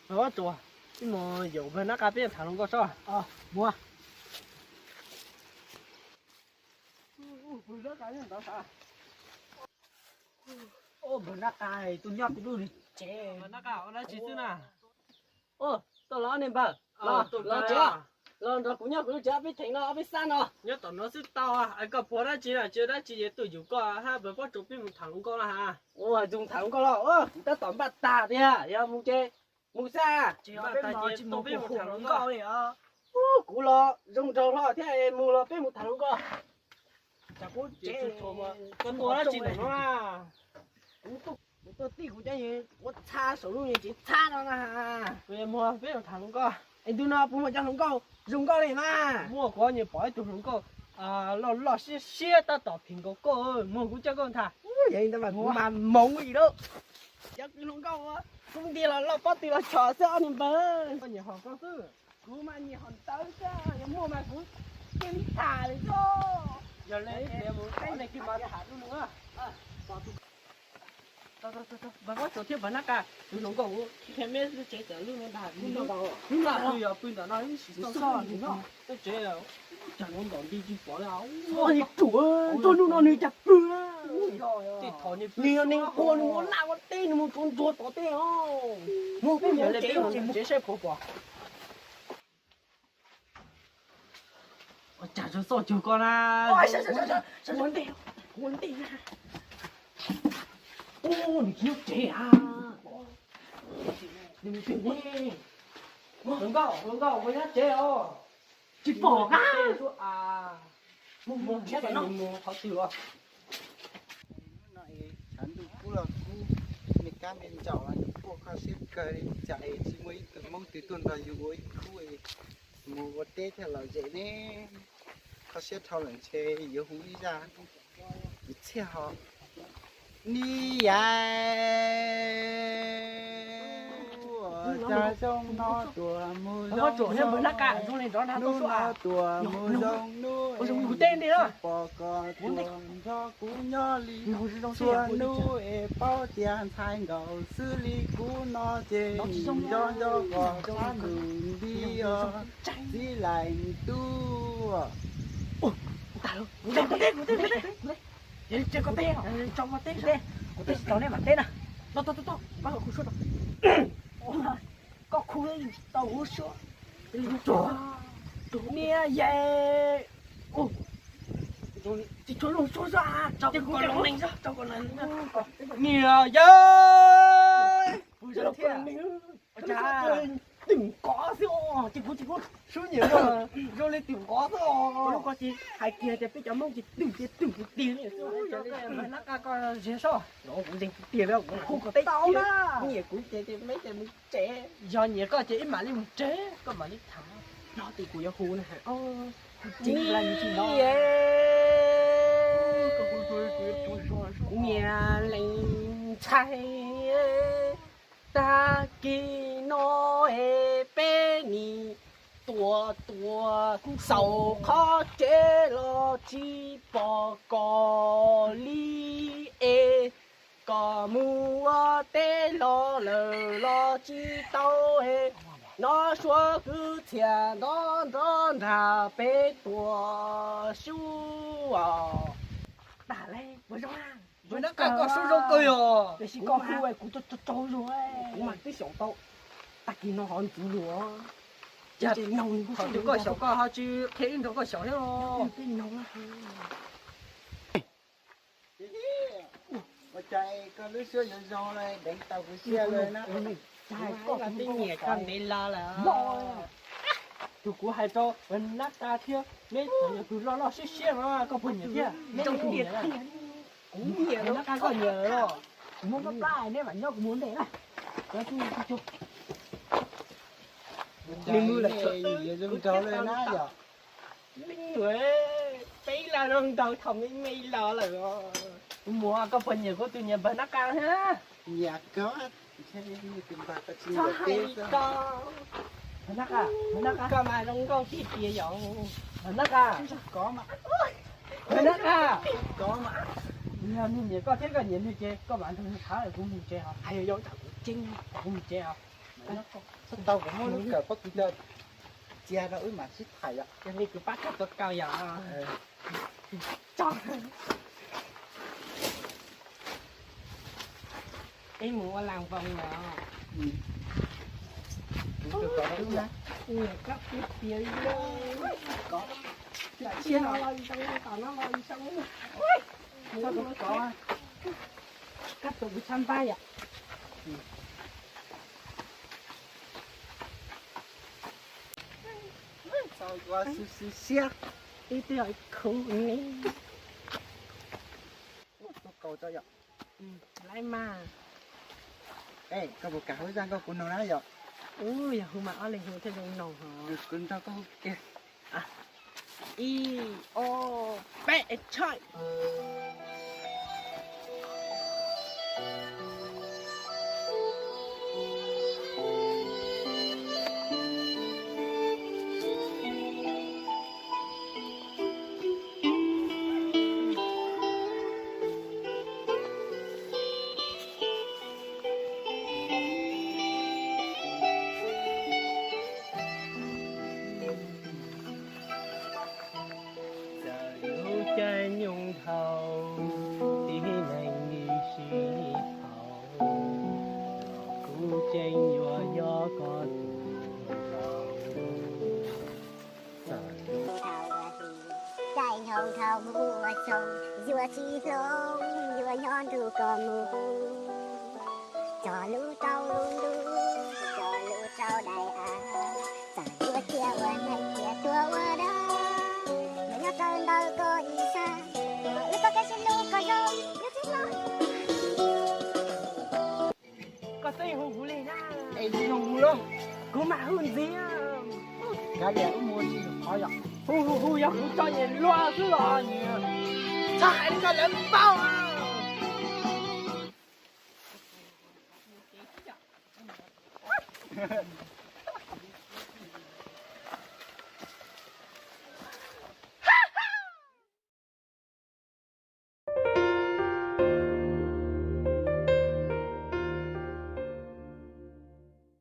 Đó chùa, nhưng mà dụ bên nó cà phê thằng nó có sao? Mua. Bên nó cài tôi nhót tôi đi chế. Bên nó cào nó chỉ thế nào? Tôi lo nên bà, lo chưa? Lo nó cũng nhớ cũng chưa biết thành nó biết san nó. Nhớ tao nó sẽ tao anh có bố đó chỉ là chưa đó chỉ tôi dùng có ha bởi có chụp phim thằng con là ha. Dùng thằng con lo, ta tóm bắt ta đi ha, giờ mua chơi. Mua xa, chỉ ở bên nó chỉ mua một thằng con này à. Cú lo, dùng trâu lo thế mua lo bên một thằng con. Chả có chế mà, con bố đó chỉ nó à. Tôi tí của chơi我擦手路也只擦到啦，别摸别用糖糕，哎对呢，不摸酱红糕，红糕里嘛，摸过你包一堆红糕，老些到到苹果糕，摸过这个他，vậy ta mà mộng gì đâu, chắc cái红糕á, không đi là lo bắt đi là chở xe anh bơ, có nhiều hàng cao sư, cứ mà nhiều hàng tới xe, nhưng mua mà cũng kiếm thả đi cho, giờ lấy để một cái này kiếm mà hạt luôn nữa. Bà có chỗ thiết bắn nát cả, nó có cái mấy cái chế tạo luôn nó nó bảo, nó bây giờ bây giờ nó sao nó, cái chế nào, chẳng muốn đòn đi đi bỏ nào. Ôi chủ ơi, tôi luôn nó đi chặt bừa. Thì thò như nhiều nên con nó lao con tên nó con chuột tỏ tên không, mua cái gì lấy cái chế xe phổ quả. Chả cho sao chủ con à. Ôi sao muốn tiền à. Ni kêu chế à? Đừng tiền quê. Đừng có, với nhá chế ô. Chỉ bỏ ra. Mua chế phải nó. Khó chịu à? Này, chán đủ cú là cú. Mình cam mình chảo là những cuộc khá xếp cây chạy chỉ mới từ mong từ tuần vào dù bối cú ấy. Mua vật tết thì là dễ nè. Khá xếp thao lần chế yếu hú đi ra. Ít xe họ. Ni cha sông nó tua mù nó chỗ thêm mới nát cả chỗ này đó là tôi xóa tua mù rong nuôi ôi dùng tên đi đó bò cò tuồng cho cú nhỏ li xuân nuôi bao tiền thay ngầu xử lý cú nó chê cho gò cho đường đi đi lại tu tao có tên chưa có tên trong có tên tao này bản tên à to bao khu số có khu tao khu số chỗ nè về chỉ chỗ lồng số ra cho con lồng này cho con này nè về trời đừng có thôi chỉ có số nhiều rồi rồi lên đừng có thôi lúc có gì hai kia thì bây giờ mong chỉ đừng tiền này mà nó coi dễ sao nó cũng đừng tiền đâu không có tay tao đó nhiều cũng chơi thì mấy cái trẻ do nhiều có chơi mà lên chế có mà lên thằng nó thì của yêu khu này chính là như thế đó nhà lên chạy ta kỳ nó bé nì tua sầu khó chế lo chi bỏ cò li cò mua tê lo chi tao nó xóa cứ thiệt nó ra bé tua su đã lên với trong hàng với nó có số rau cây à để xin con khu ấy cũng cho rồi cũng mặc cái sổ tao ta kia nó hòn chủ lúa giờ thì nông họ chỉ có sổ có họ chứ thế nó có sổ thế rồi cái nông mà chạy con lưới xưa rồi này đánh tàu của xe lên đó chạy có là cái nhẹ con đi la là tụi của hai cho bên nát ta thiêu mấy tụi lo xí mà có phần như thế trong nhiệt cũng nhiều nó có nhiều rồi muốn bắt bài nên mà nhóc muốn thế này nó chụp mình mưa lại trời dùng trâu lên á giờ mình người thấy là rừng đầu thầm mây lò là mùa có phần nhiều có từ nhà bên nó cao ha nhà có thế tìm bạc cái gì để nó có mà nó có thịt gì vậy nó có mà có mà nhà nên nhà có thế cái nhà như thế có bạn thân khá là cũng như thế hả hay là thằng chính cũng như thế hả tao cũng muốn lúc cả có cái giờ chia ra mà xích thải ạ cho nên cứ bắt cấp tốt cao giờ chọn em muốn qua làng vòng nào được có đấy nhá các cái tiền có chia nó lại trong tao nó lại trong sao nó có cắt tụi bị chăn vai ạ sao qua su xia đi tới hỏi không nghe nó cầu cho vậy lại mà ê cái bộ cá với giang có cuốn nó đấy vậy ui hôm mà ở lên hôm thấy đông nồng hả cuốn tao có kia y o bé chơi trái nhung thầu tí này nghi sĩ thầu cú tranh nhua gió có chạy hồng thầu mùa sông vừa chi lông vừa nhon thu cò mù cho lũ trâu đầy à vừa chia vừa này chia tua vừa đó nhớ tên đâu có ý xa ước có cái xin lũ có dâu nhớ xin lỗi có tay hùng hú lên na ê đi không luôn cú mà hơn gì à cái gì cũng mua gì khó vậy hú ya hú cho nhìn loa chứ là nhỉ sao anh cho lớn bao à